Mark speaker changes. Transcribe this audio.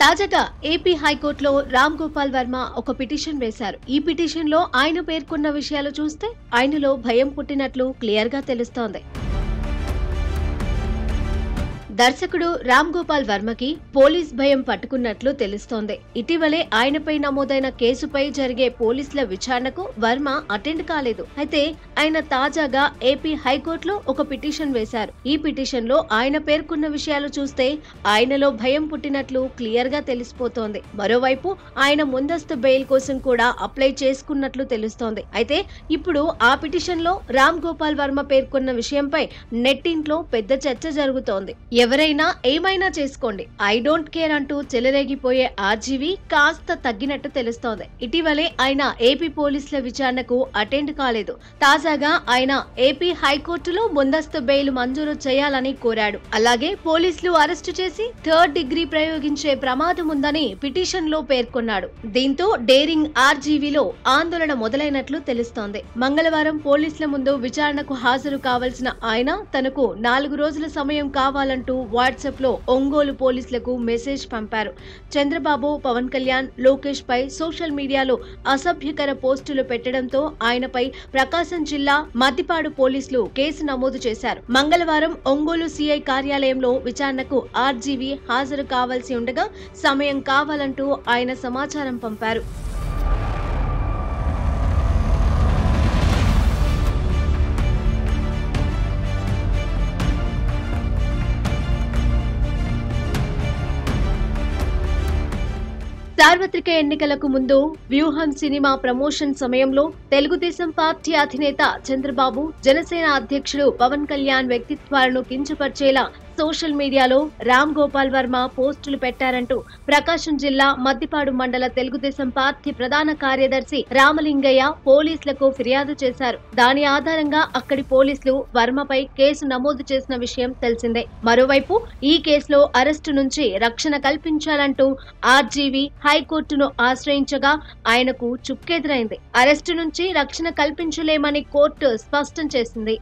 Speaker 1: తాజాగా ఏపీ హైకోర్టులో రామ్ గోపాల్ వర్మ ఒక పిటిషన్ వేశారు. ఈ పిటిషన్ లో ఆయన పేర్కొన్న విషయాలు చూస్తే ఆయనలో భయం పుట్టినట్లు క్లియర్ గా తెలుస్తోంది. దర్శకుడు రామ్ గోపాల్ వర్మకి పోలీస్ భయం పట్టుకున్నట్లు తెలుస్తోంది. ఇటీవలే ఆయనపై నమోదైన కేసుపై జరిగే పోలీసుల విచారణకు వర్మ అటెండ్ కాలేదు. అయితే ఆయన తాజాగా ఏపీ హైకోర్టులో ఒక పిటిషన్ వేశారు. ఈ పిటిషన్ లో ఆయన పేర్కొన్న విషయాలు చూస్తే ఆయనలో భయం పుట్టినట్లు క్లియర్ గా తెలిసిపోతోంది. మరోవైపు ఆయన ముందస్తు బెయిల్ కోసం కూడా అప్లై చేసుకున్నట్లు తెలుస్తోంది. అయితే ఇప్పుడు ఆ పిటిషన్ లో రామ్ గోపాల్ వర్మ పేర్కొన్న విషయంపై నెట్టింట్లో పెద్ద చర్చ జరుగుతోంది. ఎవరైనా ఏమైనా చేసుకోండి, ఐ డోంట్ కేర్ అంటూ చెలరేగిపోయే ఆర్జీవి కాస్త తగ్గినట్టు తెలుస్తోంది. ఇటీవలే ఆయన ఏపీ పోలీసుల విచారణకు అటెండ్ కాలేదు. తాజాగా ఆయన ఏపీ హైకోర్టులో ముందస్తు బెయిల్ మంజూరు చేయాలని కోరాడు. అలాగే పోలీసులు అరెస్టు చేసి థర్డ్ డిగ్రీ ప్రయోగించే ప్రమాదం ఉందని పిటిషన్ లో పేర్కొన్నాడు. దీంతో డేరింగ్ ఆర్జీవీలో ఆందోళన మొదలైనట్లు తెలుస్తోంది. మంగళవారం పోలీసుల ముందు విచారణకు హాజరు కావాల్సిన ఆయన తనకు 4 రోజుల సమయం కావాలంటూ వాట్సాప్ లో ఒంగోలు పోలీసులకు మెసేజ్ పంపారు. చంద్రబాబు, పవన్ కళ్యాణ్, లోకేష్ పై సోషల్ మీడియాలో అసభ్యకర పోస్టులు పెట్టడంతో ఆయనపై ప్రకాశం జిల్లా మద్దిపాడు పోలీసులు కేసు నమోదు చేశారు. మంగళవారం ఒంగోలు సీఐ కార్యాలయంలో విచారణకు ఆర్జీవీ హాజరు కావాల్సి ఉండగా సమయం కావాలంటూ ఆయన సమాచారం పంపారు. సార్వత్రిక ఎన్నికలకు ముందు వ్యూహం సినిమా ప్రమోషన్ సమయంలో తెలుగుదేశం పార్టీ అధినేత చంద్రబాబు, జనసేన అధ్యక్షుడు పవన్ కళ్యాణ్ వ్యక్తిత్వాలను కించపరిచేలా సోషల్ మీడియాలో రామ్ గోపాల్ వర్మ పోస్టులు పెట్టారంటూ ప్రకాశం జిల్లా మద్దిపాడు మండల తెలుగుదేశం పార్టీ ప్రధాన కార్యదర్శి రామలింగయ్య పోలీసులకు ఫిర్యాదు చేశారు. దాని ఆధారంగా అక్కడి పోలీసులు వర్మపై కేసు నమోదు చేసిన విషయం తెలిసిందే. మరోవైపు ఈ కేసులో అరెస్టు నుంచి రక్షణ కల్పించాలంటూ ఆర్జీవీ హైకోర్టును ఆశ్రయించగా ఆయనకు చుక్కెదురైంది. అరెస్టు నుంచి రక్షణ కల్పించలేమని కోర్టు స్పష్టం చేసింది.